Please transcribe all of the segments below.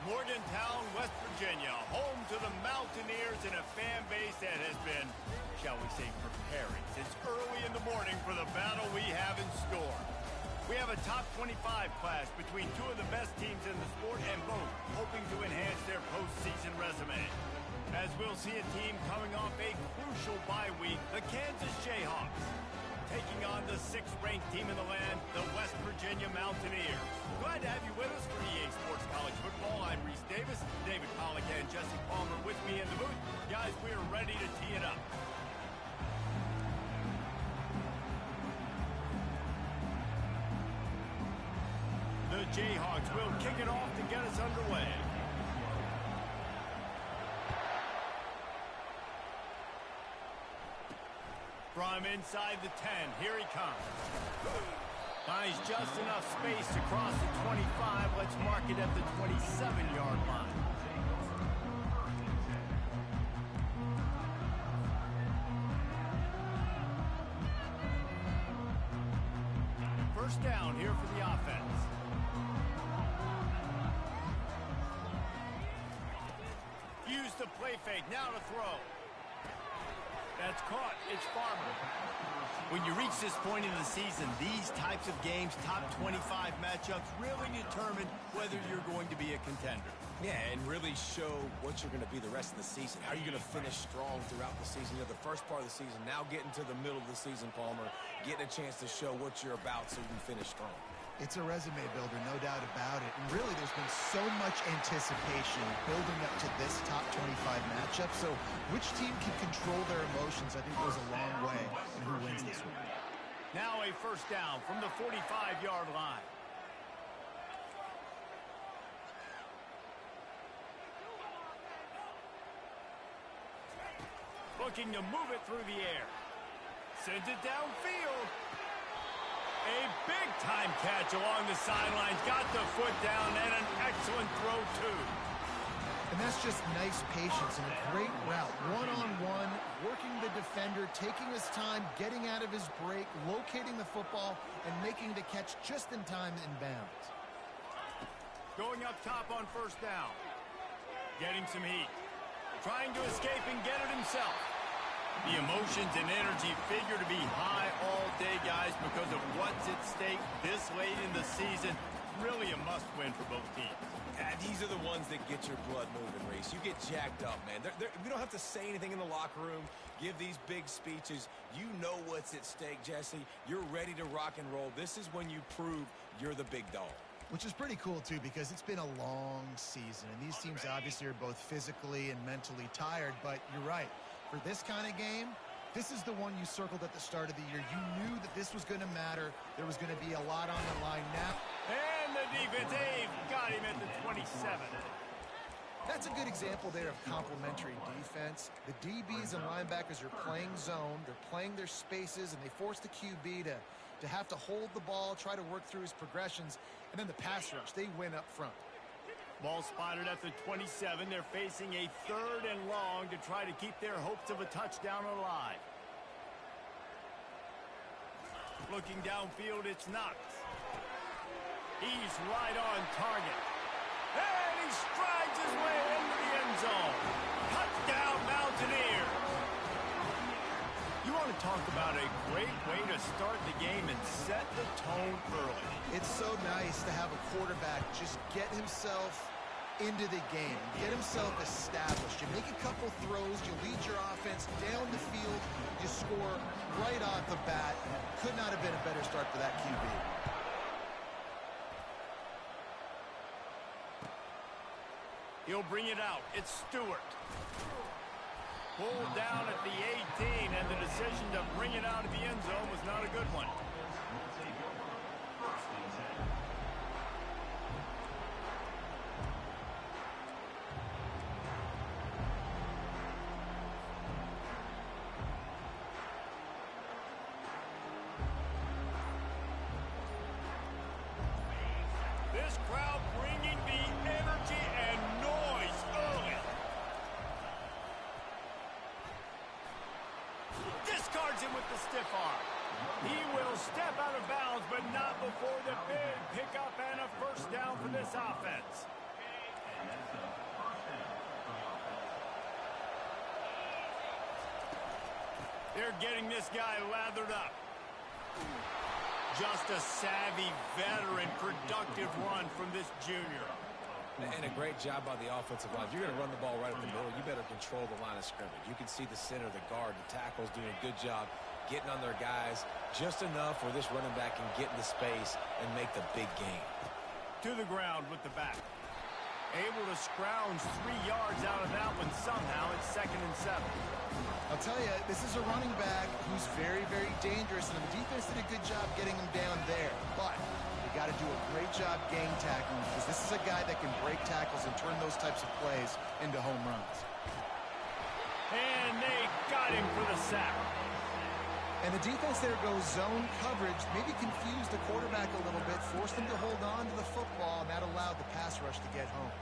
Morgantown, West Virginia, home to the Mountaineers and a fan base that has been, shall we say, preparing since early in the morning for the battle we have in store. We have a top 25 class between two of the best teams in the sport and both hoping to enhance their postseason resume. As we'll see a team coming off a crucial bye week, the Kansas Jayhawks, taking on the 6th-ranked team in the land, the West Virginia Mountaineers. Glad to have you with us for EA Sports College Football. I'm Reese Davis, David Pollack and Jesse Palmer with me in the booth. Guys, we're ready to tee it up. The Jayhawks will kick it off to get us underway. From inside the 10, here he comes. Finds just enough space to cross the 25. Let's mark it at the 27-yard line. First down here for the offense. Use the play fake, now to throw. That's caught. It's Farmer. When you reach this point in the season, these types of games, top 25 matchups, really determine whether you're going to be a contender. Yeah, and really show what you're going to be the rest of the season. How are you going to finish strong throughout the season? You know, the first part of the season, now getting to the middle of the season, Palmer, getting a chance to show what you're about so you can finish strong. It's a resume builder, no doubt about it. And really, there's been so much anticipation building up to this top 25 matchup. So which team can control their emotions, I think, goes a long way in who wins this one. Now a first down from the 45-yard line. Looking to move it through the air. Sends it downfield. A big-time catch along the sidelines. Got the foot down and an excellent throw, too. And that's just nice patience and a great route. One-on-one, working the defender, taking his time, getting out of his break, locating the football, and making the catch just in time in bounds. Going up top on first down. Getting some heat. Trying to escape and get it himself. The emotions and energy figure to be high all day, guys, because of what's at stake this late in the season. Really a must-win for both teams. These are the ones that get your blood moving, Reese. You get jacked up, man. We don't have to say anything in the locker room, give these big speeches. You know what's at stake, Jesse. You're ready to rock and roll. This is when you prove you're the big dog. Which is pretty cool, too, because it's been a long season. And these teams obviously are both physically and mentally tired. But you're right. For this kind of game, this is the one you circled at the start of the year. You knew that this was going to matter. There was going to be a lot on the line now. And the defense, Dave, got him at the 27. That's a good example there of complementary defense. The DBs and linebackers are playing zone. They're playing their spaces, and they force the QB to have to hold the ball, try to work through his progressions, and then the pass rush, they win up front. Ball spotted at the 27. They're facing a 3rd and long to try to keep their hopes of a touchdown alive. Looking downfield, it's Knox. He's right on target. And he strides his way into the end zone. Touchdown, Mountaineers. You want to talk about a great way to start the game and set the tone early. It's so nice to have a quarterback just get himself into the game, get himself established. You make a couple throws, you lead your offense down the field, you score right off the bat. Could not have been a better start for that QB. He'll bring it out. It's Stewart. Pulled down at the 18, and the decision to bring it out of the end zone was not a good one. This crowd bringing the energy and noise early. Discards him with the stiff arm. He will step out of bounds, but not before the big pickup and a first down for this offense. They're getting this guy lathered up. Just a savvy, veteran, productive run from this junior. And a great job by the offensive line. If you're going to run the ball right up the middle, you better control the line of scrimmage. You can see the center, the guard, the tackles doing a good job getting on their guys just enough where this running back can get into space and make the big gain. To the ground with the back. Able to scrounge 3 yards out of that one somehow. It's 2nd and 7. I'll tell you, this is a running back who's very, very dangerous, and the defense did a good job getting him down there. But you got to do a great job gang tackling, because this is a guy that can break tackles and turn those types of plays into home runs. And they got him for the sack. And the defense there goes zone coverage, maybe confused the quarterback a little bit, forced him to hold on to the football, and that allowed the pass rush to get home.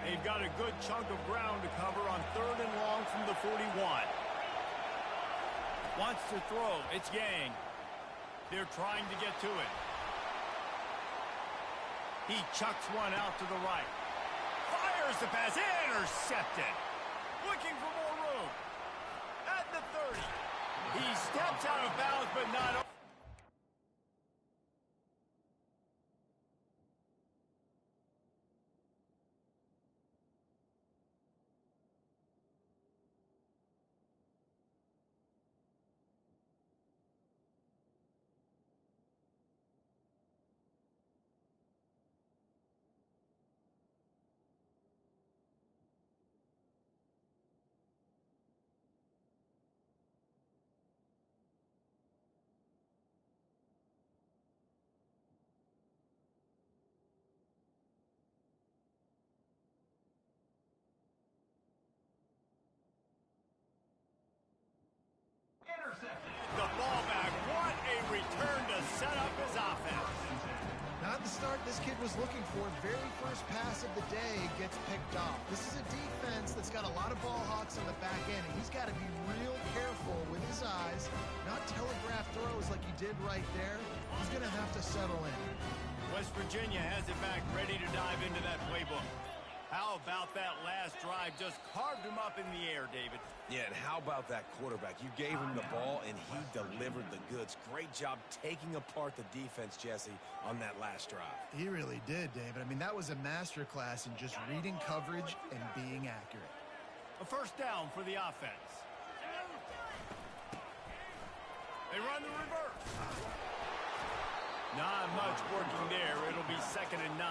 They've got a good chunk of ground to cover on 3rd and long from the 41. Wants to throw. It's Yang. They're trying to get to it. He chucks one out to the right. Fires the pass. Intercepted. Looking for more room. At the 30. He steps out of bounds, but not... The ball back. What a return to set up his offense. Not the start this kid was looking for. Very first pass of the day gets picked off. This is a defense that's got a lot of ball hawks on the back end, and he's got to be real careful with his eyes, not telegraph throws like he did right there. He's going to have to settle in. West Virginia has it back, ready to dive into that playbook. How about that last drive? Just carved him up in the air, David. Yeah, and how about that quarterback? You gave him the ball, and he delivered the goods. Great job taking apart the defense, Jesse, on that last drive. He really did, David. I mean, that was a masterclass in just reading coverage and being accurate. A first down for the offense. They run the reverse. Not much working there. It'll be 2nd and 9.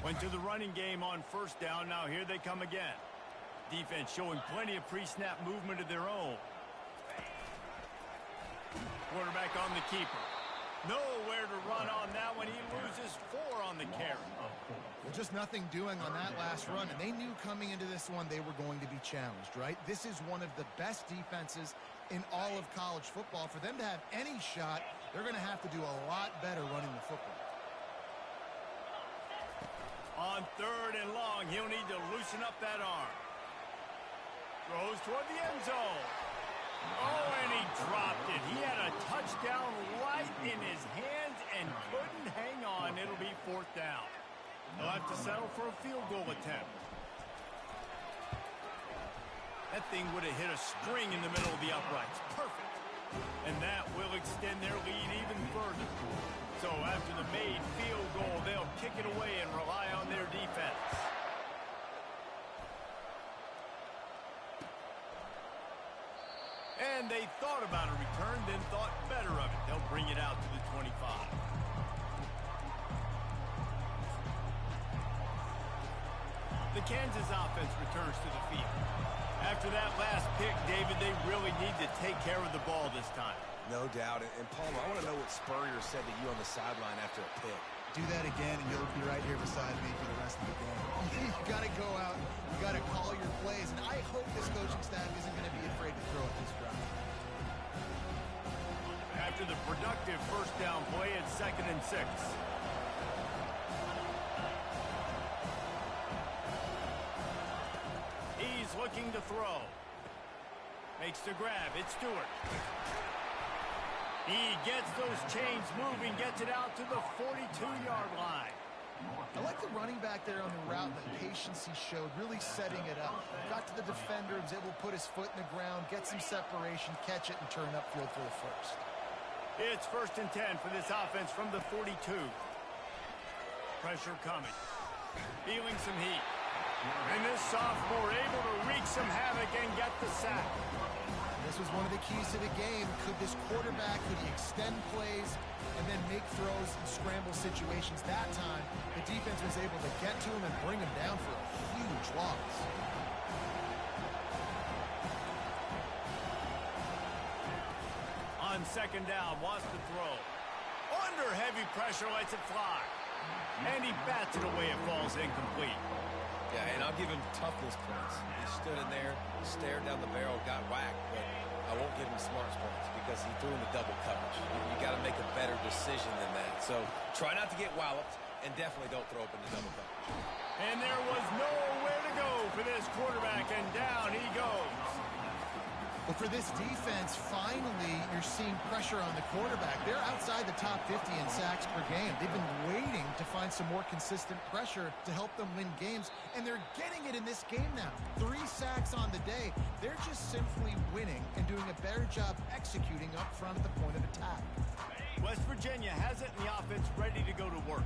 Went to the running game on first down. Now here they come again. Defense showing plenty of pre-snap movement of their own. Quarterback on the keeper. Nowhere to run on that one. He loses 4 on the carry. Well, just nothing doing on that last run, and they knew coming into this one they were going to be challenged, right? This is one of the best defenses in all of college football. For them to have any shot, they're going to have to do a lot better running the football. On 3rd and long, he'll need to loosen up that arm. Throws toward the end zone. Oh, and he dropped it. He had a touchdown right in his hands and couldn't hang on. It'll be 4th down. They'll have to settle for a field goal attempt. That thing would have hit a string in the middle of the uprights. Perfect. And that will extend their lead even further. So after the made field goal, they'll kick it away and rely on their defense. And they thought about a return, then thought better of it. They'll bring it out to the 25. The Kansas offense returns to the field. After that last pick, David, they really need to take care of the ball this time. No doubt. And Palmer, I want to know what Spurrier said to you on the sideline after a pick. Do that again, and you'll be right here beside me for the rest of the game. You got to go out. You got to call your plays, and I hope this coaching staff isn't going to be afraid to throw at this drive. After the productive first down play, it's 2nd and 6. He's looking to throw. Makes the grab. It's Stewart. He gets those chains moving, gets it out to the 42-yard line. I like the running back there on the route, the patience he showed, really setting it up. Got to the defender, was able to put his foot in the ground, get some separation, catch it, and turn upfield for the first. It's 1st and 10 for this offense from the 42. Pressure coming. Feeling some heat. And this sophomore able to wreak some havoc and get the sack. This was one of the keys to the game. Could this quarterback, could he extend plays and then make throws in scramble situations? That time, the defense was able to get to him and bring him down for a huge loss. On 2nd down, wants to throw. Under heavy pressure, lets it fly. And he bats it away. It falls incomplete. Yeah, and I'll give him toughness points. He stood in there, stared down the barrel, got whacked, but I won't give him smarts points because he threw in the double coverage. You got to make a better decision than that. So try not to get walloped, and definitely don't throw up in the double coverage. And there was nowhere to go for this quarterback, and down he goes. But for this defense, finally, you're seeing pressure on the quarterback. They're outside the top 50 in sacks per game. They've been waiting to find some more consistent pressure to help them win games, and they're getting it in this game now. 3 sacks on the day. They're just simply winning and doing a better job executing up front at the point of attack. West Virginia has it in the offense ready to go to work.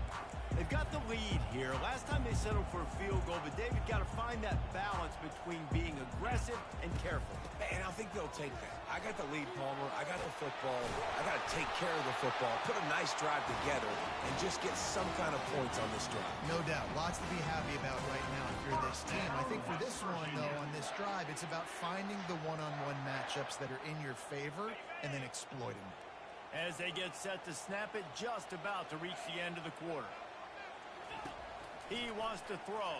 They've got the lead here. Last time they settled for a field goal, but David got to find that balance between being aggressive and careful. And I think they'll take that. I got the lead, Palmer. I got the football. I got to take care of the football, put a nice drive together, and just get some kind of points on this drive. No doubt. Lots to be happy about right now if you're this team. I think for this one, though, on this drive, it's about finding the one-on-one matchups that are in your favor and then exploiting them. As they get set to snap it, just about to reach the end of the quarter. He wants to throw.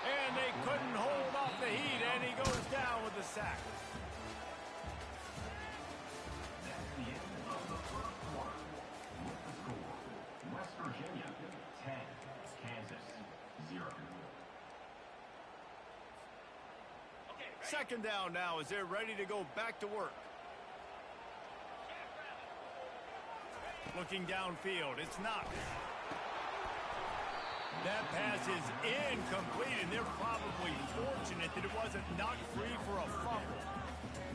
And they couldn't hold off the heat, and he goes down with the sack. West Virginia, 10, Kansas, 0. 2nd down now as they're ready to go back to work. Looking downfield, it's not. That pass is incomplete, and they're probably fortunate that it wasn't knocked free for a fumble.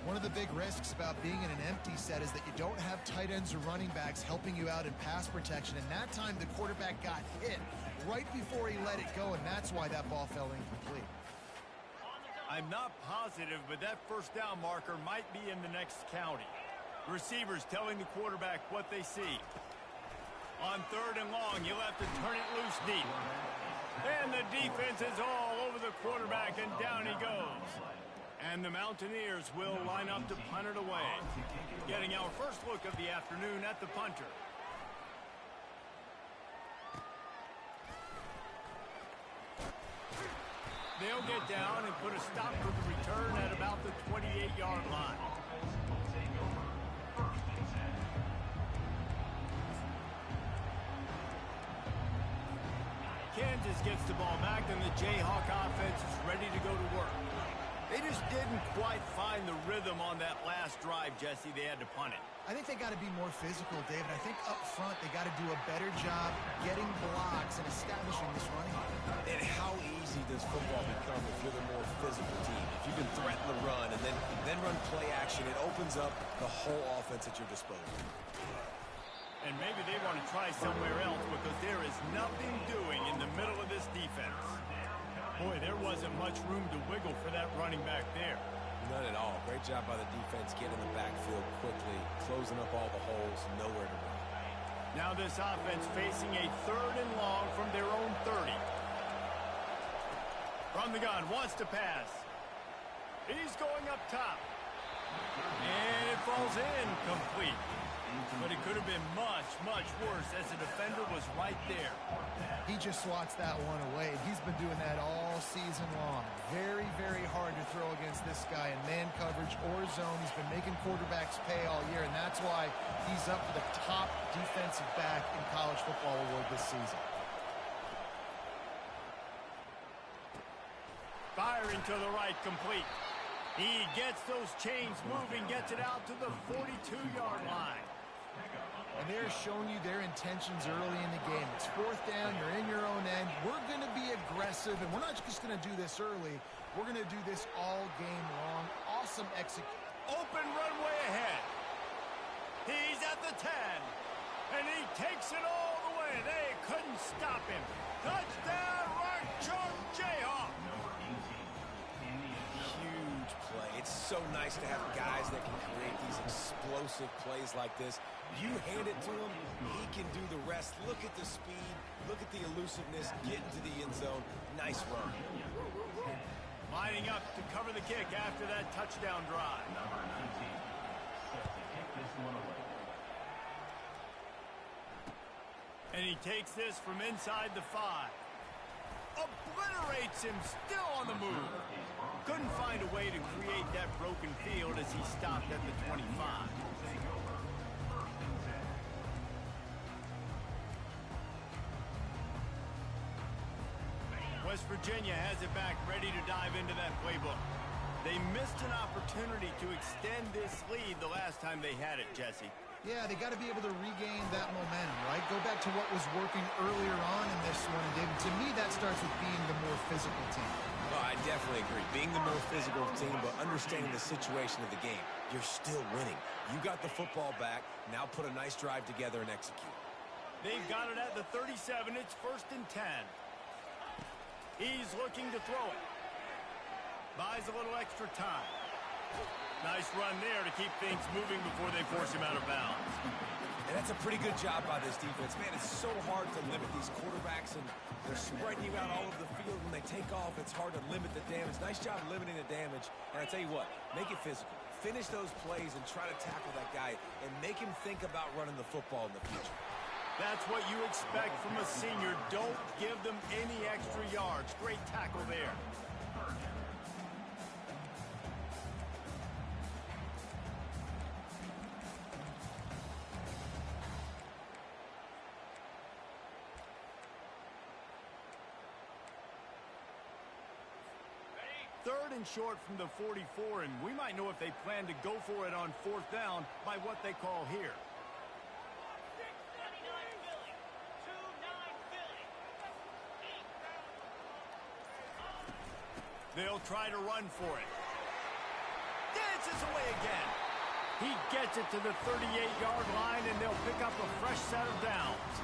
One of the big risks about being in an empty set is that you don't have tight ends or running backs helping you out in pass protection, and that time the quarterback got hit right before he let it go, and that's why that ball fell incomplete. I'm not positive, but that 1st down marker might be in the next county. Receivers telling the quarterback what they see. On 3rd and long, you'll have to turn it loose deep. And the defense is all over the quarterback, and down he goes. And the Mountaineers will line up to punt it away. Getting our first look of the afternoon at the punter. They'll get down and put a stop to the return at about the 28-yard line. Kansas gets the ball back, and the Jayhawk offense is ready to go to work. They just didn't quite find the rhythm on that last drive, Jesse. They had to punt it. I think they got to be more physical, David. I think up front they got to do a better job getting blocks and establishing this running game. And how easy does football become if you're the more physical team? If you can threaten the run and then run play action, it opens up the whole offense at your disposal. And maybe they want to try somewhere else because there is nothing doing in the middle of this defense. Boy, there wasn't much room to wiggle for that running back there. None at all. Great job by the defense getting in the backfield quickly, closing up all the holes, nowhere to run. Now this offense facing a 3rd and long from their own 30. From the gun, wants to pass. He's going up top. And it falls in complete. But it could have been much, much worse as the defender was right there. He just swats that one away. He's been doing that all season long. Very, very hard to throw against this guy in man coverage or zone. He's been making quarterbacks pay all year, and that's why he's up for the top defensive back in college football award this season. Firing to the right, complete. He gets those chains moving, gets it out to the 42-yard line. And they're showing you their intentions early in the game. It's fourth down, you're in your own end. We're going to be aggressive, and we're not just going to do this early. We're going to do this all game long. Awesome execution. Open runway ahead. He's at the 10, and he takes it all the way. They couldn't stop him. Touchdown, Rock Chalk Jayhawk. Huge play. It's so nice to have guys that can create these explosive plays like this. You hand it to him, he can do the rest. Look at the speed, look at the elusiveness, get into the end zone. Nice run. Lining up to cover the kick after that touchdown drive. Number 19, set to kick this one away. And he takes this from inside the 5. Obliterates him, still on the move. Couldn't find a way to create that broken field as he stopped at the 25. West Virginia has it back, ready to dive into that playbook. They missed an opportunity to extend this lead the last time they had it, Jesse. Yeah, they got to be able to regain that momentum, right? Go back to what was working earlier on in this one, and David, to me, that starts with being the more physical team. Well, I definitely agree. Being the more physical team, but understanding the situation of the game. You're still winning. You got the football back. Now put a nice drive together and execute. They've got it at the 37. It's 1st and 10. He's looking to throw it. Buys a little extra time. Nice run there to keep things moving before they force him out of bounds. And that's a pretty good job by this defense. Man, it's so hard to limit these quarterbacks, and they're spreading you out all over the field. When they take off, it's hard to limit the damage. Nice job limiting the damage. And I tell you what, make it physical. Finish those plays and try to tackle that guy and make him think about running the football in the future. That's what you expect from a senior. Don't give them any extra yards. Great tackle there. Third and short from the 44, and we might know if they plan to go for it on 4th down by what they call here. They'll try to run for it. Dances away again. He gets it to the 38-yard line, and they'll pick up a fresh set of downs.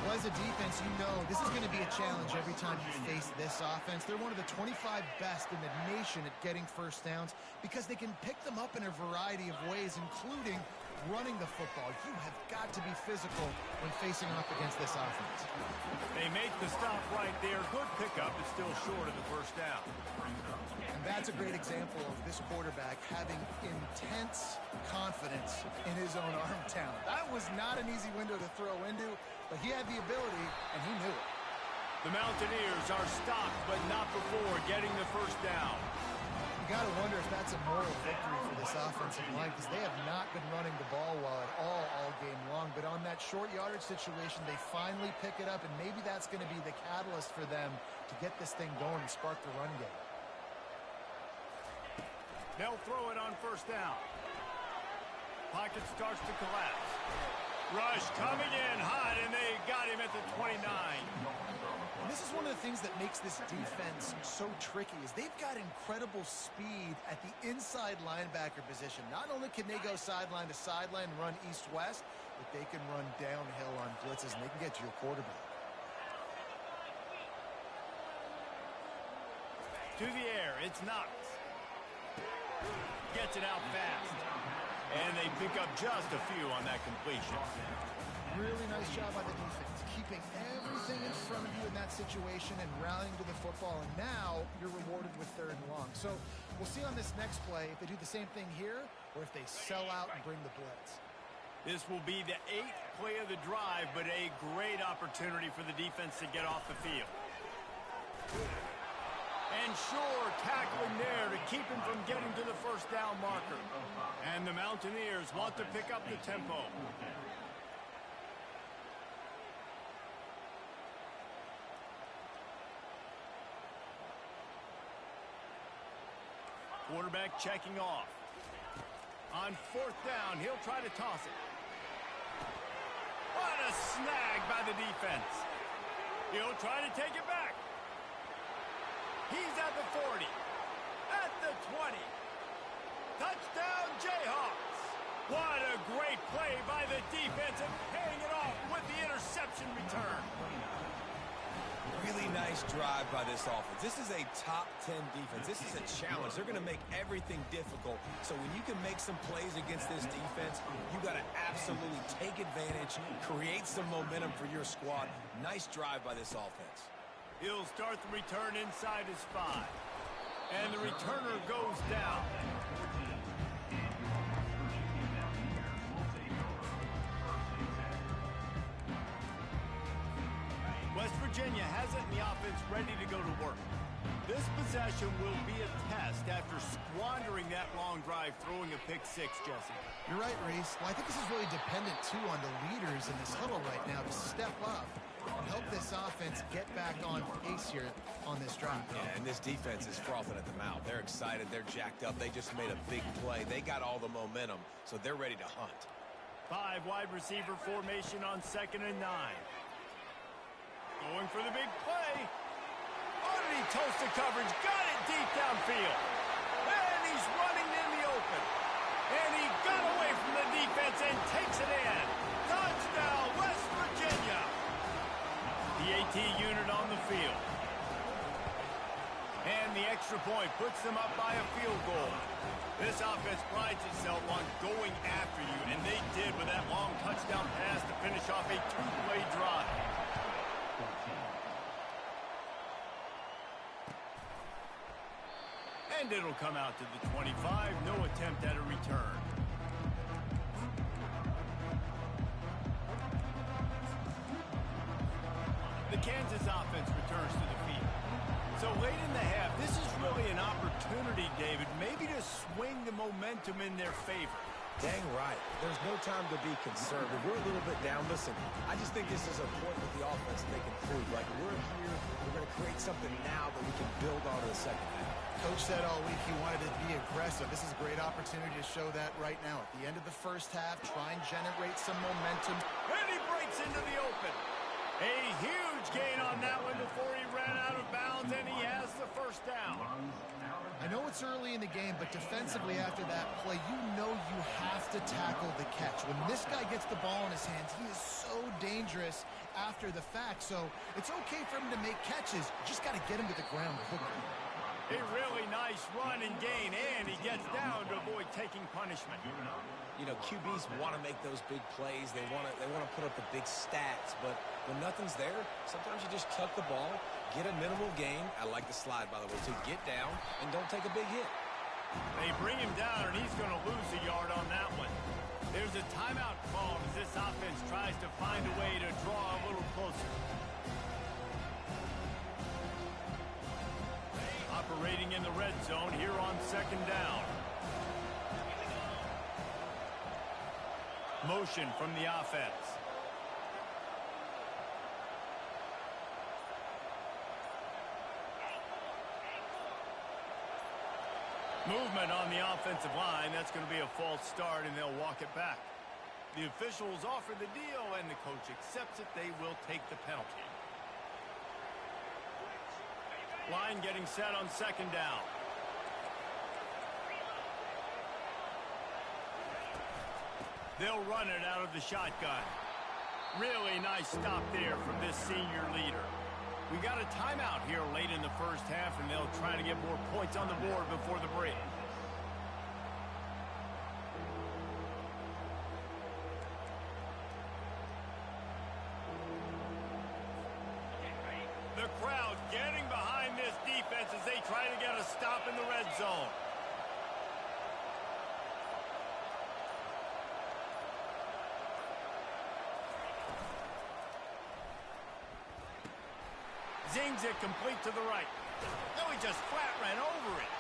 Well, as a defense, you know this is going to be a challenge every time you face this offense. They're one of the 25 best in the nation at getting first downs because they can pick them up in a variety of ways, including running the football. You have got to be physical when facing off against this offense. They make the stop right there. Good pickup, but still short of the first down. And that's a great example of this quarterback having intense confidence in his own arm talent. That was not an easy window to throw into, but he had the ability, and he knew it. The Mountaineers are stopped, but not before getting the first down. You got to wonder if that's a moral victory for this offensive line because they have not been running the ball well at all game long. But on that short yardage situation, they finally pick it up, and maybe that's going to be the catalyst for them to get this thing going and spark the run game. They'll throw it on first down. Pocket starts to collapse. Rush coming in hot, and they got him at the 29. And this is one of the things that makes this defense so tricky is they've got incredible speed at the inside linebacker position. Not only can they go sideline to sideline, run east-west, but they can run downhill on blitzes, and they can get to your quarterback. To the air, it's Knox. Gets it out fast. And they pick up just a few on that completion. Really nice job by the defense, keeping everything in front of you in that situation and rallying to the football. And now you're rewarded with 3rd and long. So we'll see on this next play if they do the same thing here or if they sell out and bring the blitz. This will be the 8th play of the drive, but a great opportunity for the defense to get off the field. And sure, tackling there to keep him from getting to the first down marker. And the Mountaineers want to pick up the tempo. Quarterback checking off. On fourth down, he'll try to toss it. What a snag by the defense. He'll try to take it back. He's at the 40. At the 20. Touchdown, Jayhawks. What a great play by the defense and paying it off with the interception return. Really nice drive by this offense. This is a top 10 defense. This is a challenge. They're going to make everything difficult. So when you can make some plays against this defense, you got to absolutely take advantage, create some momentum for your squad. Nice drive by this offense. He'll start the return inside his 5. And the returner goes down. West Virginia has it in the offense ready to go to work. This possession will be a test after squandering that long drive throwing a pick 6, Jesse. You're right, Reese. Well, I think this is really dependent, too, on the leaders in this huddle right now to step up and help this offense get back on pace here on this drive. Yeah, and this defense is frothing at the mouth. They're excited. They're jacked up. They just made a big play. They got all the momentum, so they're ready to hunt. 5 wide receiver formation on 2nd and 9. Going for the big play. Oh, did he toast the coverage? Got it deep downfield. And he's running in the open. And he got away from the defense and takes it in. Touchdown, West Virginia. The AT unit on the field. And the extra point puts them up by a field goal. This offense prides itself on going after you, and they did with that long touchdown pass to finish off a 2-play drive. And it'll come out to the 25. No attempt at a return. The Kansas offense returns to the field. So late in the half, this is really an opportunity, David, maybe to swing the momentum in their favor. Dang right. There's no time to be conservative. We're a little bit down. Listen, I just think this is a point with the offense they can prove. Like, we're here, we're going to create something now that we can build on to the second half. Coach said all week he wanted to be aggressive. This is a great opportunity to show that right now. At the end of the first half, try and generate some momentum. And he breaks into the open. A huge gain on that one before he ran out of bounds, and he has the first down. I know it's early in the game, but defensively after that play, you know you have to tackle the catch. When this guy gets the ball in his hands, he is so dangerous after the fact. So it's okay for him to make catches. You just got to get him to the ground quickly. A really nice run and gain, and he gets down to avoid taking punishment. You know, QBs want to make those big plays. They want to put up the big stats, but when nothing's there, sometimes you just tuck the ball, get a minimal gain. I like the slide, by the way, to get down and don't take a big hit. They bring him down, and he's going to lose a yard on that one. There's a timeout called as this offense tries to find a way to draw a little closer. Operating in the red zone here on 2nd down. Motion from the offense. Movement on the offensive line. That's going to be a false start, and they'll walk it back. The officials offer the deal, and the coach accepts it. They will take the penalty. Line getting set on 2nd down. They'll run it out of the shotgun. Really nice stop there from this senior leader. We got a timeout here late in the first half, and they'll try to get more points on the board before the break. The crowd getting behind this defense as they try to get a stop in the red zone. Zings it complete to the right. No, he just flat ran over it.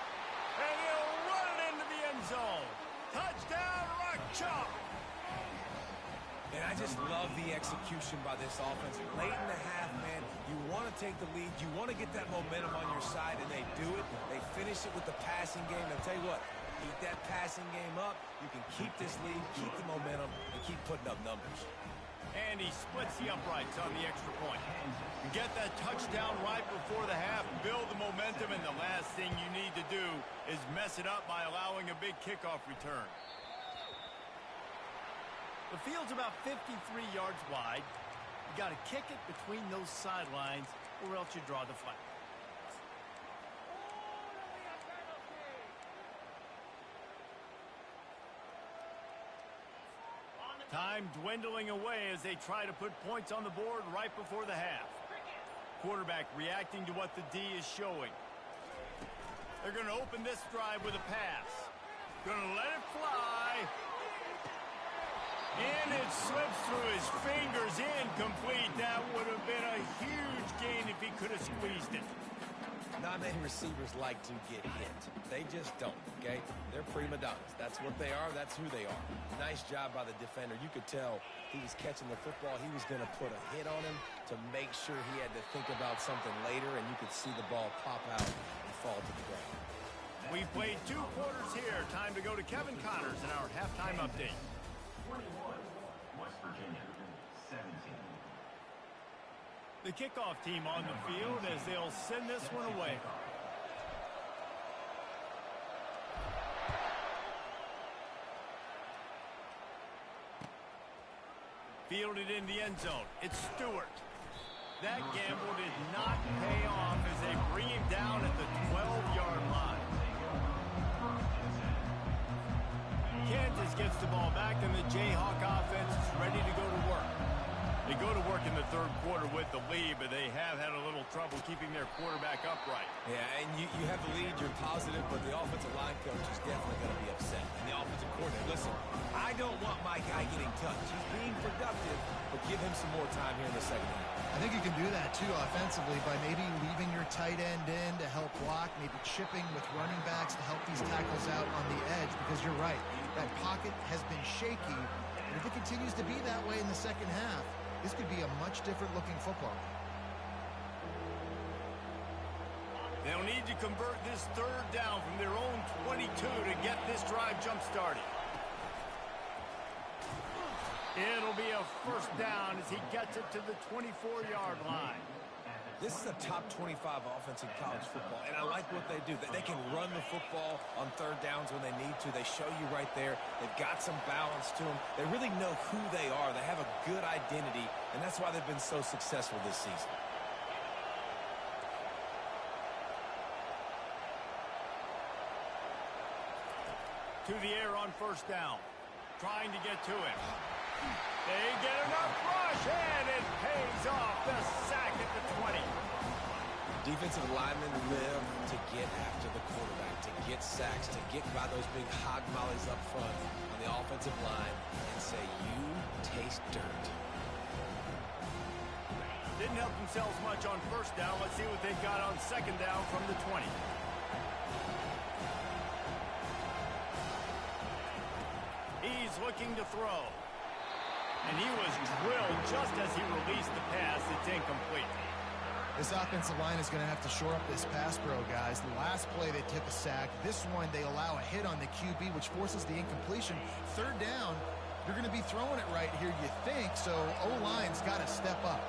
And he'll run it into the end zone. Touchdown, Rock Chalk. And I just love the execution by this offense. Late in the half, man, you want to take the lead, you want to get that momentum on your side, and they do it. They finish it with the passing game. I'll tell you what, keep that passing game up. You can keep this lead, keep the momentum, and keep putting up numbers. And he splits the uprights on the extra point. You get that touchdown right before the half, build the momentum, and the last thing you need to do is mess it up by allowing a big kickoff return. The field's about 53 yards wide. You got to kick it between those sidelines, or else you draw the flag. Time dwindling away as they try to put points on the board right before the half. Quarterback reacting to what the D is showing. They're going to open this drive with a pass. Going to let it fly. And it slips through his fingers, incomplete. That would have been a huge gain if he could have squeezed it. Not many receivers like to get hit. They just don't, okay? They're prima donnas. That's what they are. That's who they are. Nice job by the defender. You could tell he was catching the football. He was going to put a hit on him to make sure he had to think about something later, and you could see the ball pop out and fall to the ground. We've played 2 quarters here. Time to go to Kevin Connors in our halftime update. 21, West Virginia, 17. The kickoff team on the field as they'll send this one away. Fielded in the end zone. It's Stewart. That gamble did not pay off as they bring him down at the 12-yard line. Kansas gets the ball back, and the Jayhawk offense is ready to go to work. They go to work in the third quarter with the lead, but they have had a little trouble keeping their quarterback upright. Yeah, and you have the lead, you're positive, but the offensive line coach is definitely going to be upset. And the offensive coordinator, listen, I don't want my guy getting touched. He's being productive, but give him some more time here in the second half. I think you can do that, too, offensively, by maybe leaving your tight end in to help block, maybe chipping with running backs to help these tackles out on the edge, because you're right, that pocket has been shaky, and if it continues to be that way in the second half, this could be a much different-looking football. They'll need to convert this third down from their own 22 to get this drive jump-started. It'll be a first down as he gets it to the 24-yard line. This is a top 25 offense in college football, and I like what they do. They can run the football on third downs when they need to. They show you right there. They've got some balance to them. They really know who they are. They have a good identity, and that's why they've been so successful this season. To the air on first down. Trying to get to him. They get enough rush, and it pays off. The sack at the 20. Defensive linemen live to get after the quarterback, to get sacks, to get by those big hog mollies up front on the offensive line and say, you taste dirt. Didn't help themselves much on first down. Let's see what they've got on second down from the 20. He's looking to throw. And he was drilled just as he released the pass. It's incomplete. This offensive line is going to have to shore up this pass pro, guys. The last play they took a sack. This one they allow a hit on the QB, which forces the incompletion. Third down, you're going to be throwing it right here, you think, so O-line's got to step up.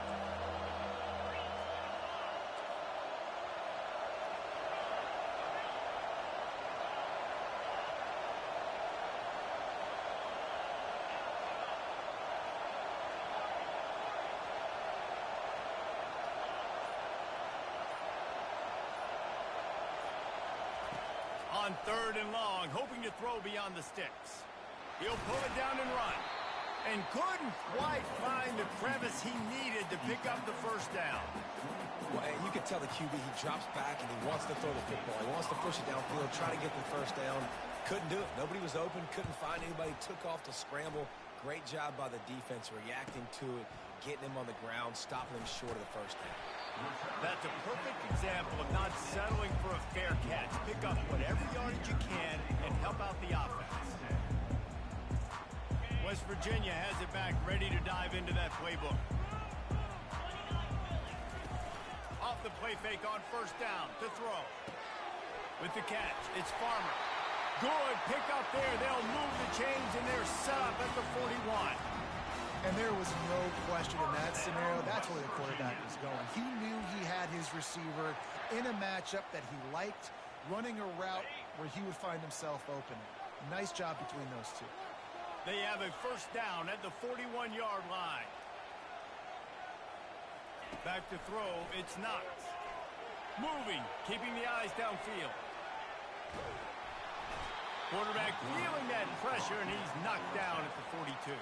On third and long, hoping to throw beyond the sticks. He'll pull it down and run. And couldn't quite find the crevice he needed to pick up the first down. Well, and you can tell the QB, he drops back and he wants to throw the football. He wants to push it downfield, try to get the first down. Couldn't do it. Nobody was open, couldn't find anybody, took off to scramble. Great job by the defense reacting to it, getting him on the ground, stopping him short of the first down. That's a perfect example of not settling for a fair catch. Pick up whatever yardage you can and help out the offense. West Virginia has it back, ready to dive into that playbook. off the play fake on first down to throw. With the catch, it's Farmer. Good pickup there. They'll move the chains, and they're set up at the 41. And there was no question in that scenario. That's where the quarterback was going. He knew he had his receiver in a matchup that he liked, running a route where he would find himself open. Nice job between those two. They have a first down at the 41-yard line. Back to throw, it's Knox. Moving, keeping the eyes downfield. Quarterback feeling that pressure, and he's knocked down at the 42.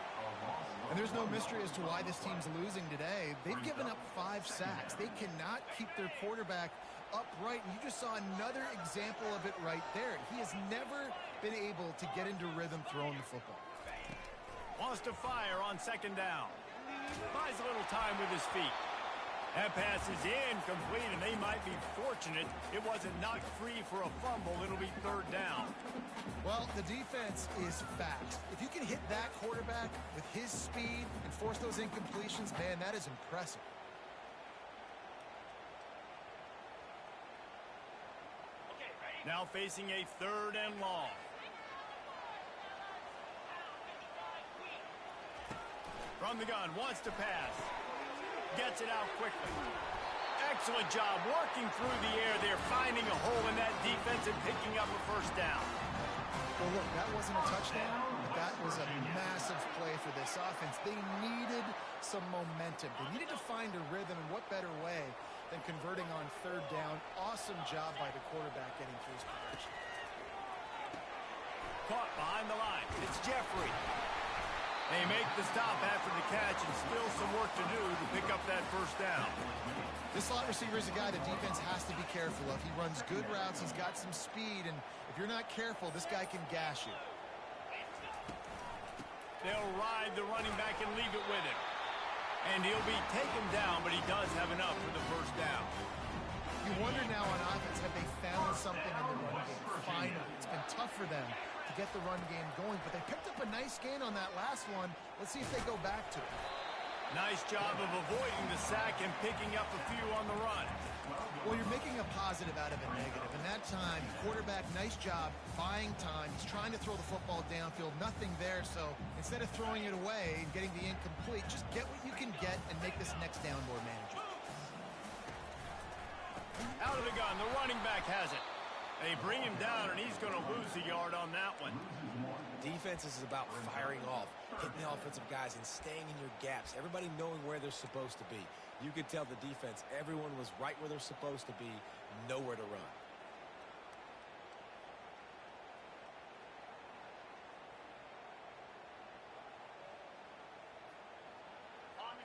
And there's no mystery as to why this team's losing today. They've given up 5 sacks. They cannot keep their quarterback upright. And you just saw another example of it right there. He has never been able to get into rhythm throwing the football. Wants to fire on second down. Buys a little time with his feet. That pass is incomplete, and they might be fortunate it wasn't knocked free for a fumble. It'll be third down. Well, the defense is fast. If you can hit that quarterback with his speed and force those incompletions, man, that is impressive. Now facing a third and long. From the gun, wants to pass. Gets it out quickly. Excellent job working through the air there, finding a hole in that defense and picking up a first down. Well, look, that wasn't a touchdown, but that was a massive play for this offense. They needed some momentum. They needed to find a rhythm, and what better way than converting on third down. Awesome job by the quarterback getting through his progression. Caught behind the line. It's Jeffrey. They make the stop after the catch, and still some work to do to pick up that first down. This slot receiver is a guy the defense has to be careful of. He runs good routes. He's got some speed, and if you're not careful, this guy can gash you. They'll ride the running back and leave it with him. And he'll be taken down, but he does have enough for the first down. You wonder now on offense, have they found something in the run game? Finally, it's been tough for them to get the run game going, but they picked up a nice gain on that last one. Let's see if they go back to it. Nice job of avoiding the sack and picking up a few on the run. Well, you're making a positive out of a negative. And that time, quarterback, nice job, buying time. He's trying to throw the football downfield. Nothing there, so instead of throwing it away and getting the incomplete, just get what you can get and make this next down more manageable. Out of the gun, the running back has it. They bring him down, and he's going to lose a yard on that one. Defense is about firing off, hitting the offensive guys, and staying in your gaps. Everybody knowing where they're supposed to be. You could tell the defense, everyone was right where they're supposed to be, nowhere to run.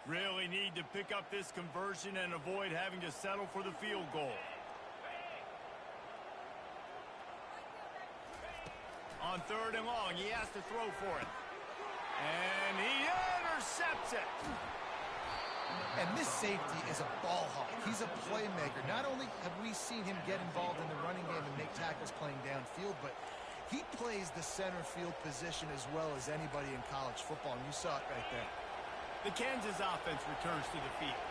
Really need to pick up this conversion and avoid having to settle for the field goal. On third and long, he has to throw for it. And he intercepts it. And this safety is a ball hawk. He's a playmaker. Not only have we seen him get involved in the running game and make tackles playing downfield, but he plays the center field position as well as anybody in college football, and you saw it right there. The Kansas offense returns to the field.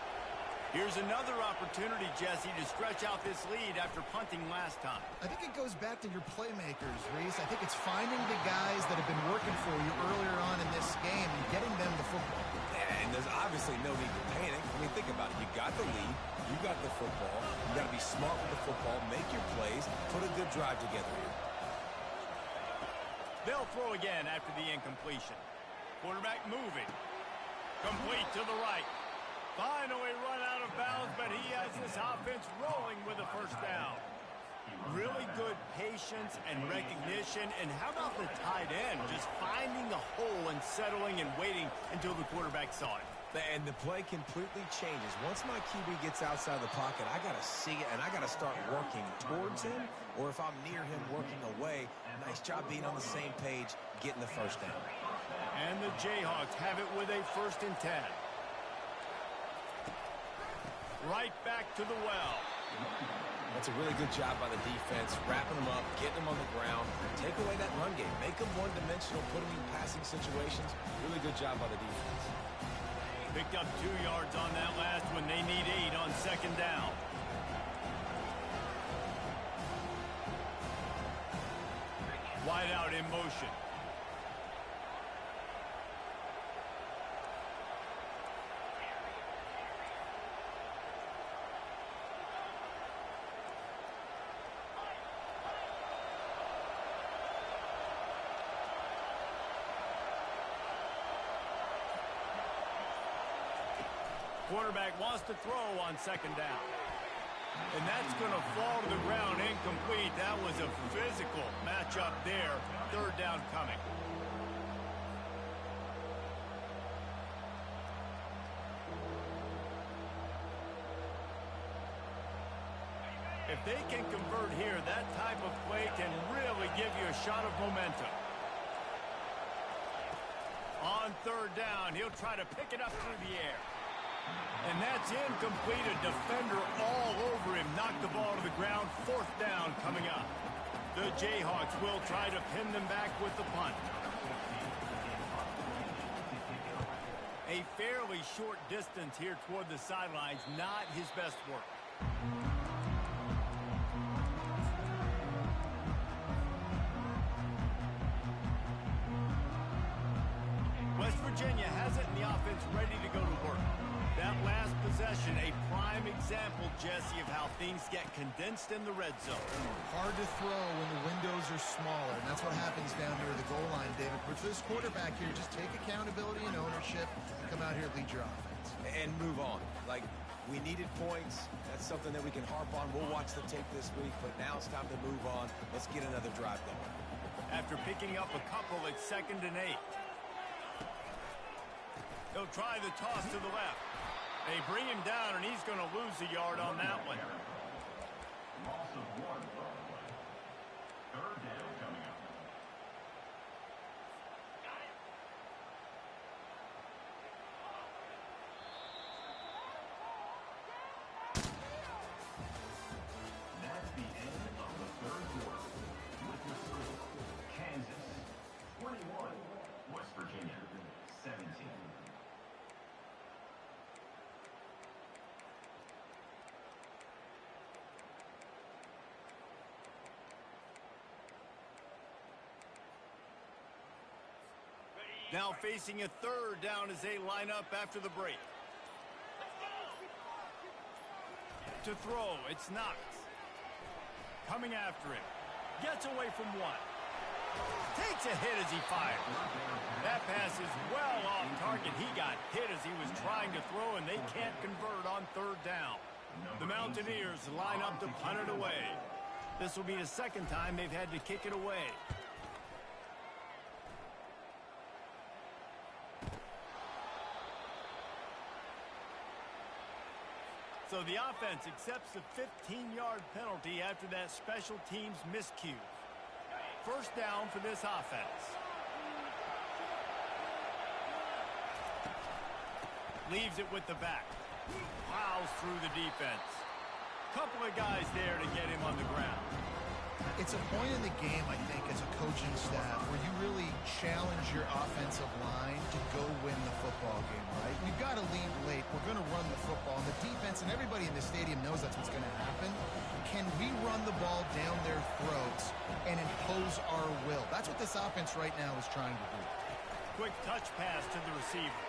Here's another opportunity, Jesse, to stretch out this lead after punting last time. I think it goes back to your playmakers, Reese. I think it's finding the guys that have been working for you earlier on in this game and getting them the football. And there's obviously no need to panic. I mean, think about it. You got the lead. You got the football. You got to be smart with the football. Make your plays. Put a good drive together here. They'll throw again after the incompletion. Quarterback moving. Complete to the right. Finally run out of bounds, but he has this offense rolling with a first down. Really good patience and recognition. And how about the tight end? Just finding the hole and settling and waiting until the quarterback saw it. And the play completely changes. Once my QB gets outside the pocket, I got to see it, and I got to start working towards him, or if I'm near him, working away. Nice job being on the same page, getting the first down. And the Jayhawks have it with a 1st and 10. Right back to the well. That's a really good job by the defense, wrapping them up, getting them on the ground. Take away that run game. Make them one-dimensional, put them in passing situations. Really good job by the defense. Picked up 2 yards on that last one. They need 8 on second down. in motion. Quarterback wants to throw on second down. And that's going to fall to the ground incomplete. That was a physical matchup there. Third down coming. If they can convert here, that type of play can really give you a shot of momentum. On third down, he'll try to pick it up through the air. And that's incomplete. A defender all over him. Knocked the ball to the ground. Fourth down coming up. The Jayhawks will try to pin them back with the punt. A fairly short distance here toward the sidelines. Not his best work. West Virginia has it in the offense ready to go to work. That last possession, a prime example, Jesse, of how things get condensed in the red zone. Hard to throw when the windows are smaller, and that's what happens down near the goal line, David. But for this quarterback here, just take accountability and ownership and come out here and lead your offense. And move on. Like, we needed points. That's something that we can harp on. We'll watch the tape this week, but now it's time to move on. Let's get another drive going. After picking up a couple, it's 2nd and 8. They'll try the toss to the left. They bring him down, and he's going to lose a yard on that one. Loss of 1 on the play. Third down coming up. That's the end of the third quarter. With the score, Kansas 21, West Virginia 17. Now facing a third down as they line up after the break. To throw, it's Knox. Coming after him. Gets away from one. Takes a hit as he fires. That pass is well off target. He got hit as he was trying to throw, and they can't convert on third down. The Mountaineers line up to punt it away. This will be the second time they've had to kick it away. So the offense accepts a 15-yard penalty after that special teams miscue. First down for this offense. Leaves it with the back. Plows through the defense. Couple of guys there to get him on the ground. It's a point in the game, I think, as a coaching staff, where you really challenge your offensive line to go win the football game, right? We've got to lead late. We're going to run the football. And the defense and everybody in the stadium knows that's what's going to happen. Can we run the ball down their throats and impose our will? That's what this offense right now is trying to do. Quick touch pass to the receiver.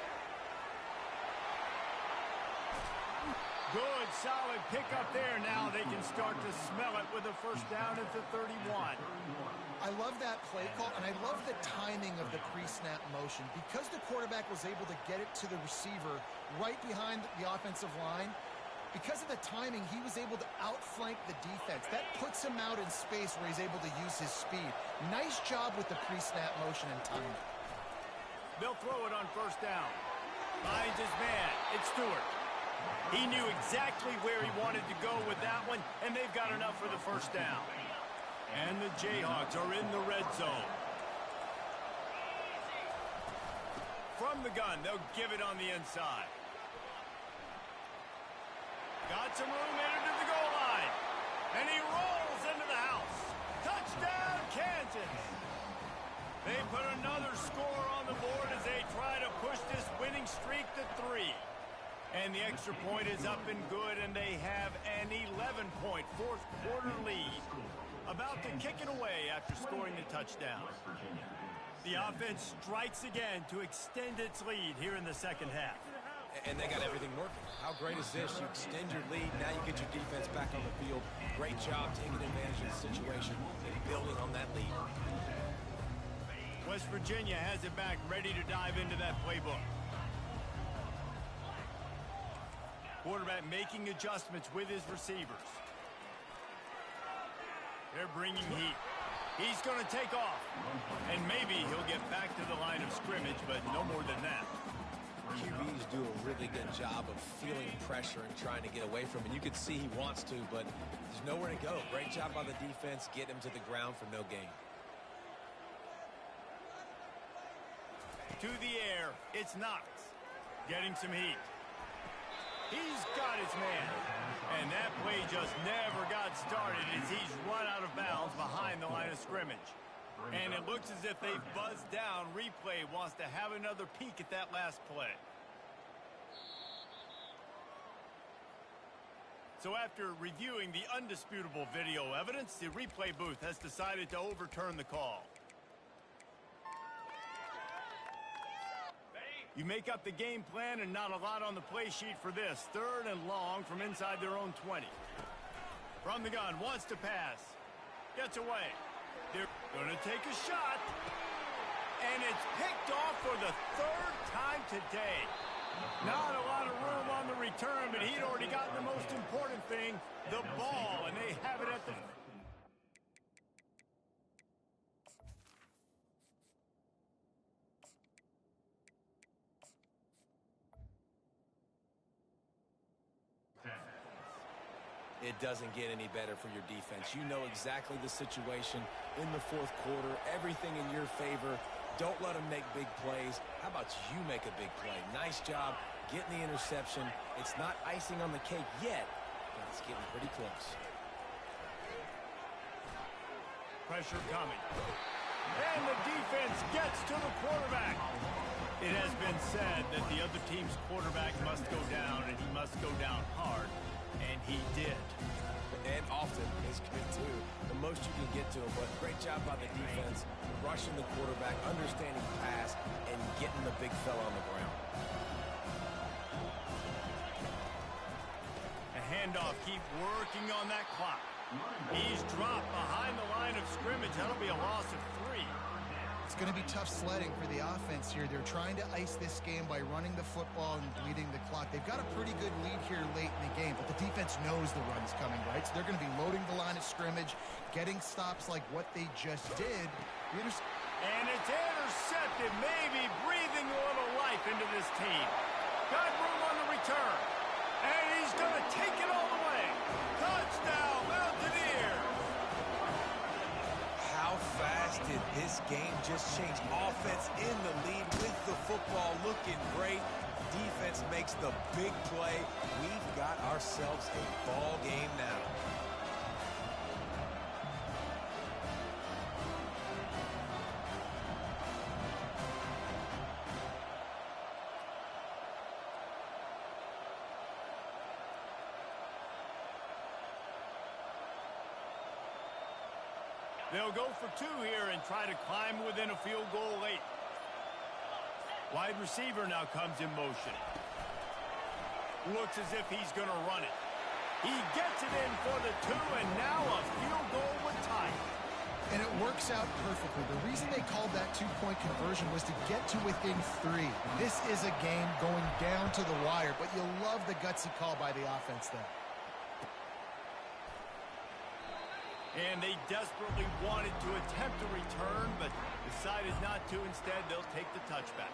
Good, solid pickup there. Now they can start to smell it with a first down at the 31. I love that play call, and I love the timing of the pre-snap motion. Because the quarterback was able to get it to the receiver right behind the offensive line, because of the timing, he was able to outflank the defense. That puts him out in space where he's able to use his speed. Nice job with the pre-snap motion and timing. They'll throw it on first down. Finds his man. It's Stewart. He knew exactly where he wanted to go with that one, and they've got enough for the first down. And the Jayhawks are in the red zone. From the gun, they'll give it on the inside. Got some room into the goal line. And he rolls into the house. Touchdown, Kansas. They put another score on the board as they try to push this winning streak to 3. And the extra point is up and good, and they have an 11 7-point fourth quarter lead. About to kick it away after scoring the touchdown. The offense strikes again to extend its lead here in the second half. And they got everything working. How great is this? You extend your lead, now you get your defense back on the field. Great job taking advantage of the situation and building on that lead. West Virginia has it back, ready to dive into that playbook. Quarterback making adjustments with his receivers. They're bringing heat. He's going to take off. And maybe he'll get back to the line of scrimmage, but no more than that. QBs do a really good job of feeling pressure and trying to get away from it. You can see he wants to, but there's nowhere to go. Great job by the defense. Get him to the ground for no gain. To the air, it's Knox. Getting some heat. He's got his man. And that play just never got started as he's run out of bounds behind the line of scrimmage. And it looks as if they've buzzed down. Replay wants to have another peek at that last play. So after reviewing the undisputable video evidence, the replay booth has decided to overturn the call. You make up the game plan and not a lot on the play sheet for this. 3rd and long from inside their own 20. From the gun, wants to pass. Gets away. They're going to take a shot. And it's picked off for the 3rd time today. Not a lot of room on the return, but he'd already gotten the most important thing, the ball, and they have it at the... It doesn't get any better for your defense. You know exactly the situation in the 4th quarter. Everything in your favor. Don't let them make big plays. How about you make a big play? Nice job getting the interception. It's not icing on the cake yet, but it's getting pretty close. Pressure coming. And the defense gets to the quarterback. It has been said that the other team's quarterback must go down, and he must go down hard. And he did. And often is good, too. The most you can get to him, but great job by the defense, rushing the quarterback, understanding pass, and getting the big fella on the ground. A handoff, keep working on that clock. He's dropped behind the line of scrimmage. That'll be a loss of 3. It's going to be tough sledding for the offense here. They're trying to ice this game by running the football and bleeding the clock. They've got a pretty good lead here late in the game, but the defense knows the run's coming, right? So they're going to be loading the line of scrimmage, getting stops like what they just did. And it's intercepted, maybe breathing a little life into this team. Got room on the return. And he's going to take it all the way. Touchdown, Mountaineers! How fast did this game just change? Offense in the lead with the football looking great. Defense makes the big play. We've got ourselves a ball game now. They'll go for 2 here and try to climb within a field goal late. Wide receiver now comes in motion. Looks as if he's going to run it. He gets it in for the 2, and now a field goal would tie. And it works out perfectly. The reason they called that 2-point conversion was to get to within 3. This is a game going down to the wire, but you'll love the gutsy call by the offense there. And they desperately wanted to attempt a return, but decided not to. Instead, they'll take the touchback.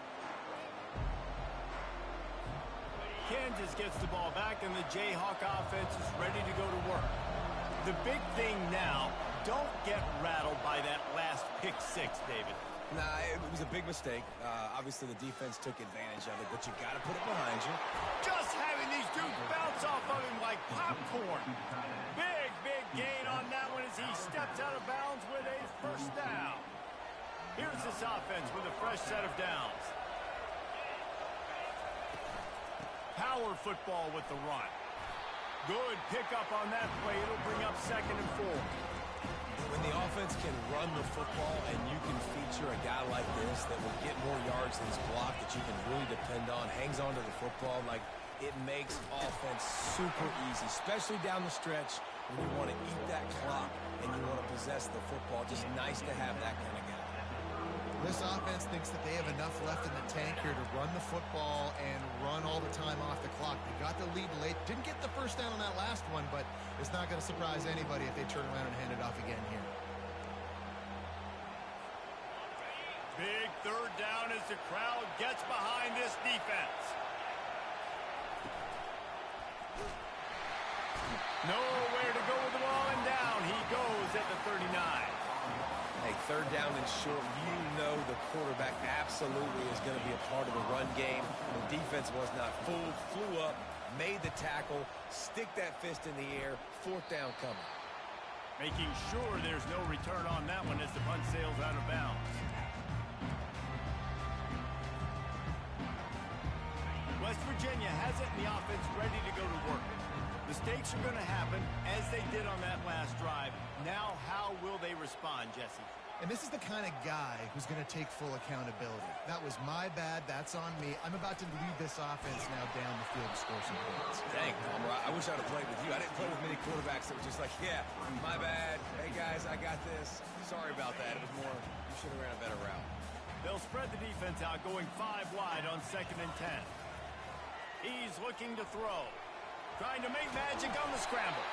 Kansas gets the ball back, and the Jayhawk offense is ready to go to work. The big thing now, don't get rattled by that last pick 6, David. Nah, it was a big mistake. Obviously, the defense took advantage of it, but you got to put it behind you. Just having these dudes bounce off of him like popcorn. Big gain on that one as he steps out of bounds with a first down. Here's this offense with a fresh set of downs. Power football with the run. Good pickup on that play. It'll bring up 2nd and 4. When the offense can run the football and you can feature a guy like this that will get more yards than his block that you can really depend on, hangs on to the football, like it makes offense super easy, especially down the stretch when you want to eat that clock and you want to possess the football. Just nice to have that kind of guy. This offense thinks that they have enough left in the tank here to run the football and run all the time off the clock. They got the lead late. Didn't get the first down on that last one, but it's not going to surprise anybody if they turn around and hand it off again here. Big 3rd down as the crowd gets behind this defense. Nowhere to go with the ball, and down he goes at the 39. Hey, 3rd down and short, you know the quarterback absolutely is going to be a part of the run game. The defense was not fooled, flew up, made the tackle, stick that fist in the air, 4th down coming. Making sure there's no return on that one as the punt sails out of bounds. West Virginia has it in the offense ready to go to work. Mistakes are going to happen, as they did on that last drive. Now, how will they respond, Jesse? And this is the kind of guy who's going to take full accountability. That was my bad. That's on me. I'm about to lead this offense now down the field to score some points. Dang, Palmer, I wish I would have played with you. I didn't play with many quarterbacks that were just like, yeah, my bad. Hey, guys, I got this. Sorry about that. It was more, you should have ran a better route. They'll spread the defense out, going 5 wide on 2nd and 10. He's looking to throw. Trying to make magic on the scramble.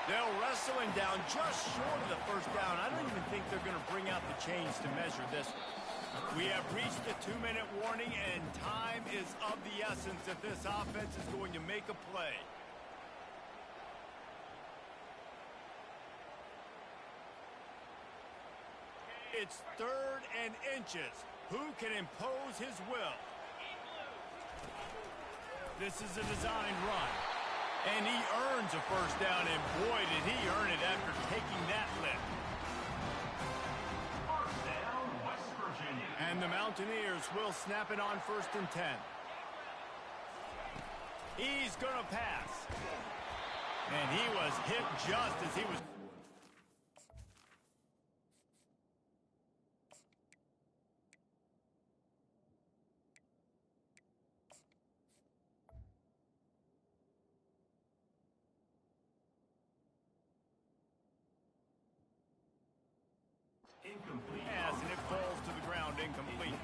They'll wrestle him down just short of the 1st down. I don't even think they're going to bring out the chains to measure this one. We have reached the 2-minute warning, and time is of the essence if this offense is going to make a play. It's 3rd and inches. Who can impose his will? This is a designed run. And he earns a 1st down, and boy, did he earn it after taking that lift. 1st down, West Virginia. And the Mountaineers will snap it on 1st and 10. He's going to pass. And he was hit just as he was... Incomplete. pass, and it falls to the ground incomplete.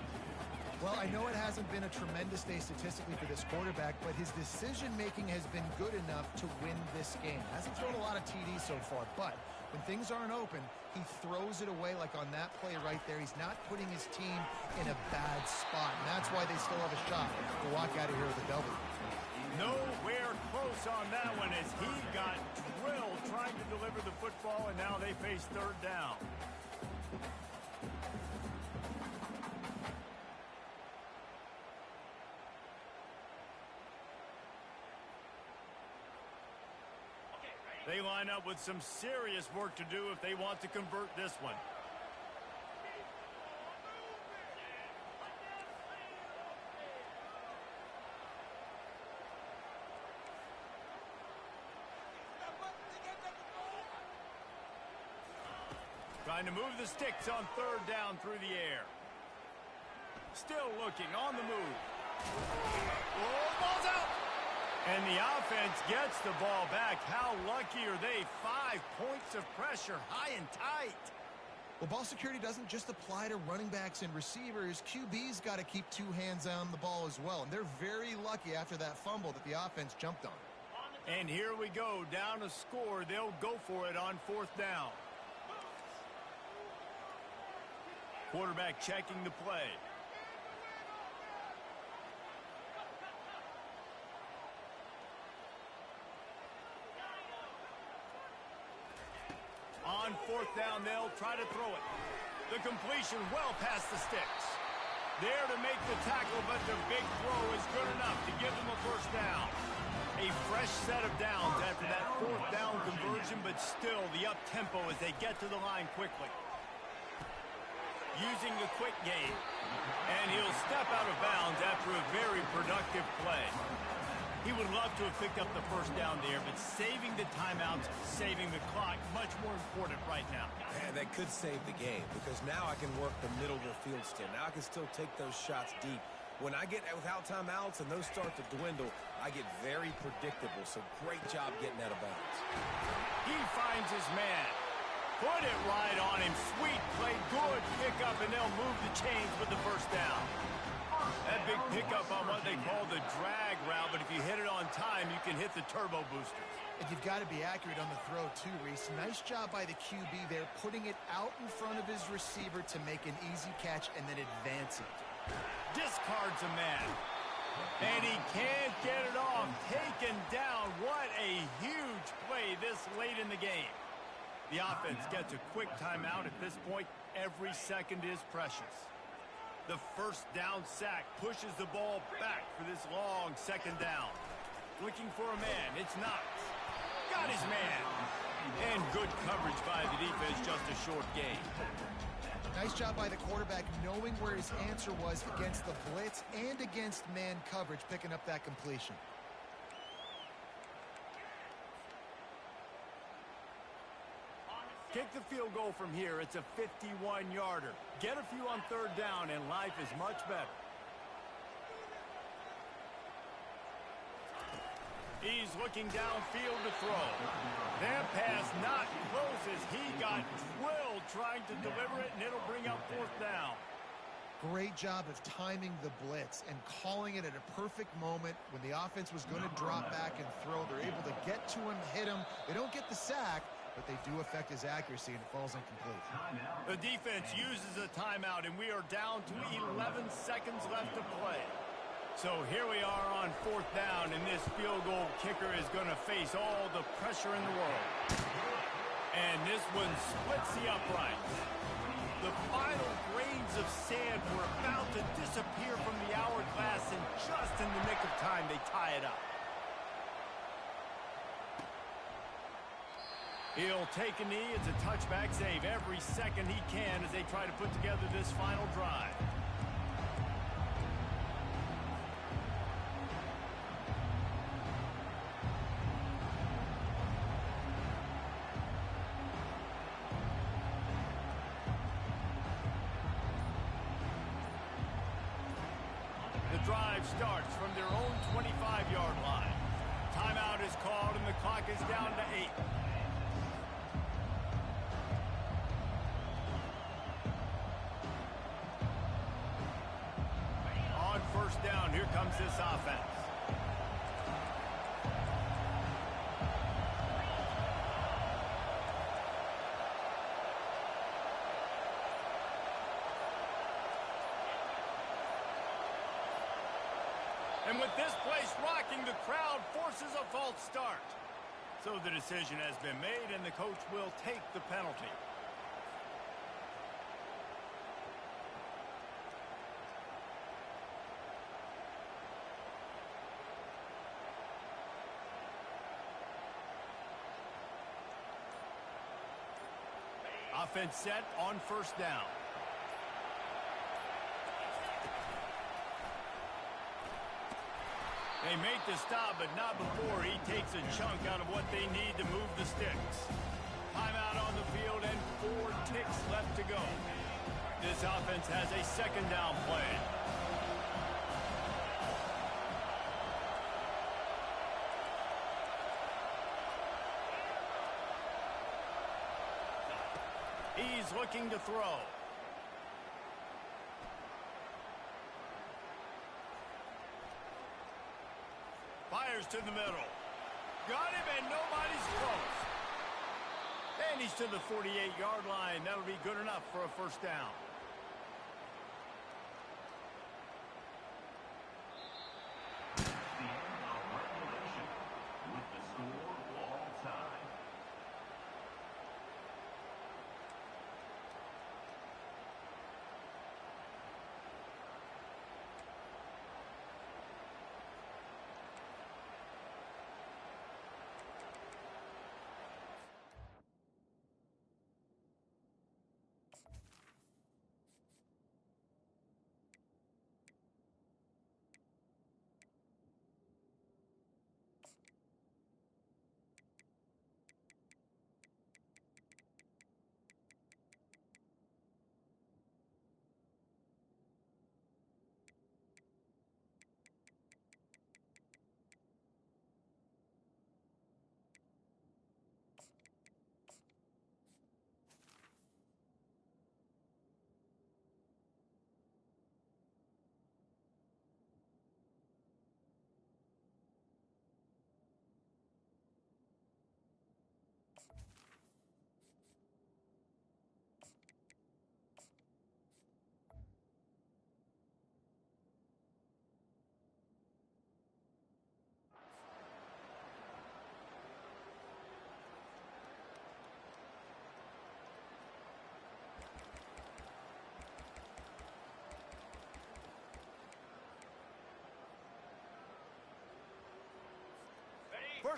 Well, I know it hasn't been a tremendous day statistically for this quarterback, but his decision-making has been good enough to win this game. Hasn't thrown a lot of TDs so far, but when things aren't open, he throws it away like on that play right there. He's not putting his team in a bad spot, and that's why they still have a shot to walk out of here with a W. Nowhere close on that one as he got drilled trying to deliver the football, and now they face 3rd down. They line up with some serious work to do if they want to convert this one. Trying to move the sticks on 3rd down through the air. Still looking on the move. Oh, ball's out! And the offense gets the ball back. How lucky are they? 5 points of pressure, high and tight. Well, ball security doesn't just apply to running backs and receivers. QB's got to keep 2 hands on the ball as well. And they're very lucky after that fumble that the offense jumped on. And here we go, down a score. They'll go for it on 4th down. Quarterback checking the play. On 4th down, they'll try to throw it. The completion well past the sticks. There to make the tackle, but the big throw is good enough to give them a 1st down. A fresh set of downs after that 4th down conversion, but still the up-tempo as they get to the line quickly. Using the quick game. And he'll step out of bounds after a very productive play. He would love to have picked up the first down there, but saving the timeouts, saving the clock, much more important right now. And that could save the game because now I can work the middle of the field still. Now I can still take those shots deep. When I get without timeouts and those start to dwindle, I get very predictable. So great job getting out of bounds. He finds his man. Put it right on him. Sweet play. Good pickup, and they'll move the chains with the first down. That big pickup on what they call the drag route, but if you hit it on time, you can hit the turbo boosters. And you've got to be accurate on the throw, too, Reese. Nice job by the QB there, putting it out in front of his receiver to make an easy catch and then advance it. Discards a man. And he can't get it off. Taken down. What a huge play this late in the game. The offense gets a quick timeout. At this point, every second is precious. The first down sack pushes the ball back for this long second down. Looking for a man. It's Knox. Got his man. And good coverage by the defense, just a short gain. Nice job by the quarterback knowing where his answer was against the blitz and against man coverage, picking up that completion. Kick the field goal from here. It's a 51-yarder. Get a few on third down, and life is much better. He's looking downfield to throw. That pass not close as he got drilled trying to deliver it, and it'll bring up fourth down. Great job of timing the blitz and calling it at a perfect moment when the offense was going to drop back and throw. They're able to get to him, hit him. They don't get the sack, but they do affect his accuracy, and it falls incomplete. The defense uses a timeout, and we are down to 11 seconds left to play. So here we are on fourth down, and this field goal kicker is going to face all the pressure in the world. And this one splits the uprights. The final grains of sand were about to disappear from the hourglass, and just in the nick of time, they tie it up. He'll take a knee. It's a touchback save every second he can as they try to put together this final drive. The drive starts from their own 25-yard line. Timeout is called, and the clock is down to 8. On first down, here comes this offense. And with this place rocking, the crowd forces a false start. So the decision has been made, and the coach will take the penalty. Offense set on first down. They make the stop, but not before he takes a chunk out of what they need to move the sticks. Timeout on the field and 4 ticks left to go. This offense has a second down play. He's looking to throw. Fires to the middle. Got him, and nobody's close. And he's to the 48-yard line. That'll be good enough for a first down. The end of regulation with the score all time.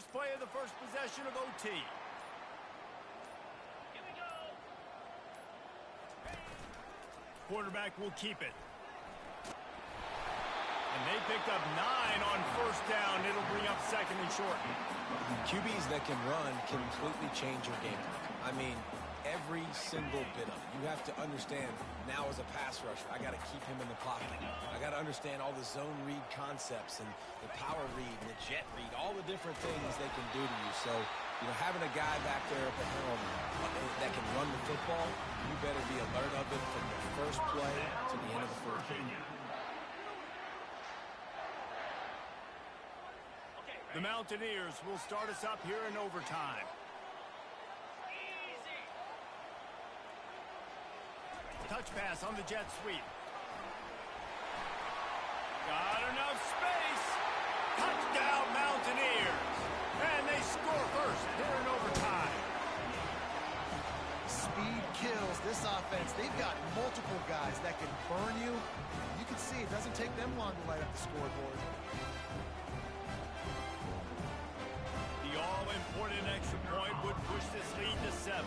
First play of the first possession of OT. Quarterback will keep it. And they picked up 9 on first down. It'll bring up second and short. QBs that can run completely change your game. I mean, every single bit of it. You have to understand, now as a pass rusher, I got to keep him in the pocket. I got to understand all the zone read concepts and the power read and the jet read, all the different things they can do to you. So, you know, having a guy back there at the helm that can run the football, you better be alert of it from the first play to the end of the first game. The Mountaineers will start us up here in overtime. Touch pass on the jet sweep. Got enough space. Touchdown, Mountaineers. And they score first here in overtime. Speed kills this offense. They've got multiple guys that can burn you. You can see it doesn't take them long to light up the scoreboard. The all-important extra point would push this lead to 7.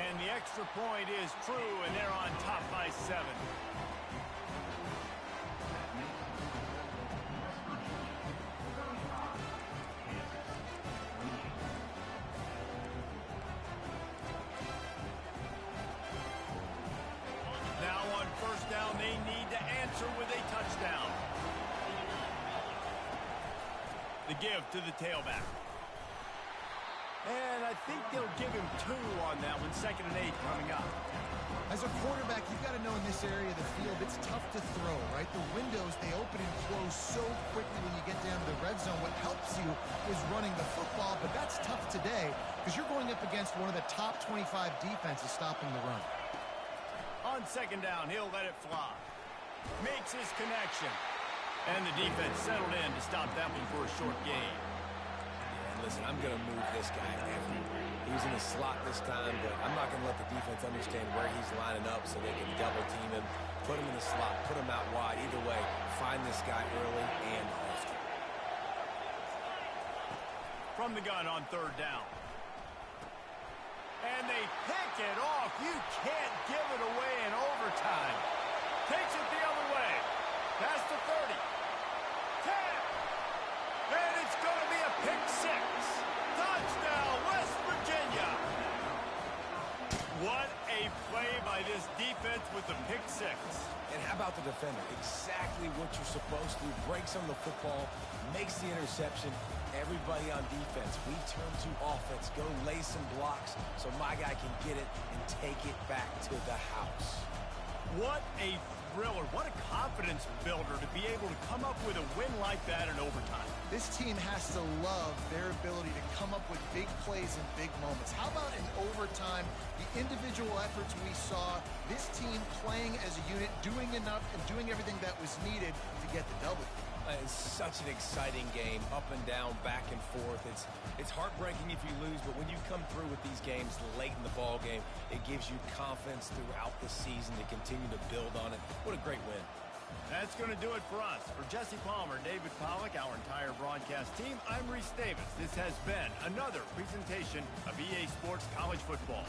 And the extra point is true, and they're on top by 7. Now on first down, they need to answer with a touchdown. The give to the tailback. And I think they'll give him 2 on that one. 2nd and 8 coming up. As a quarterback, you've got to know in this area of the field, it's tough to throw, right? The windows, they open and close so quickly when you get down to the red zone. What helps you is running the football, but that's tough today because you're going up against one of the top 25 defenses stopping the run. On 2nd down, he'll let it fly. Makes his connection. And the defense settled in to stop that one for a short gain. Listen, I'm going to move this guy everywhere. He's in the slot this time, but I'm not going to let the defense understand where he's lining up so they can double team him, put him in the slot, put him out wide. Either way, find this guy early and often. From the gun on 3rd down. And they pick it off. You can't give it away in overtime. Takes it the other way. Past the 30. 10. And it's going to be a pick 6. Touchdown, West Virginia. What a play by this defense with the pick 6. And how about the defender? Exactly what you're supposed to do. Breaks on the football, makes the interception. Everybody on defense, we turn to offense. Go lay some blocks so my guy can get it and take it back to the house. What a thriller. What a confidence builder to be able to come up with a win like that in overtime. This team has to love their ability to come up with big plays and big moments. How about in overtime, the individual efforts we saw, this team playing as a unit, doing enough and doing everything that was needed to get the W. It's such an exciting game, up and down, back and forth. It's heartbreaking if you lose, but when you come through with these games late in the ball game, it gives you confidence throughout the season to continue to build on it. What a great win. That's going to do it for us. For Jesse Palmer, David Pollack, our entire broadcast team, I'm Reese Davis. This has been another presentation of EA Sports College Football.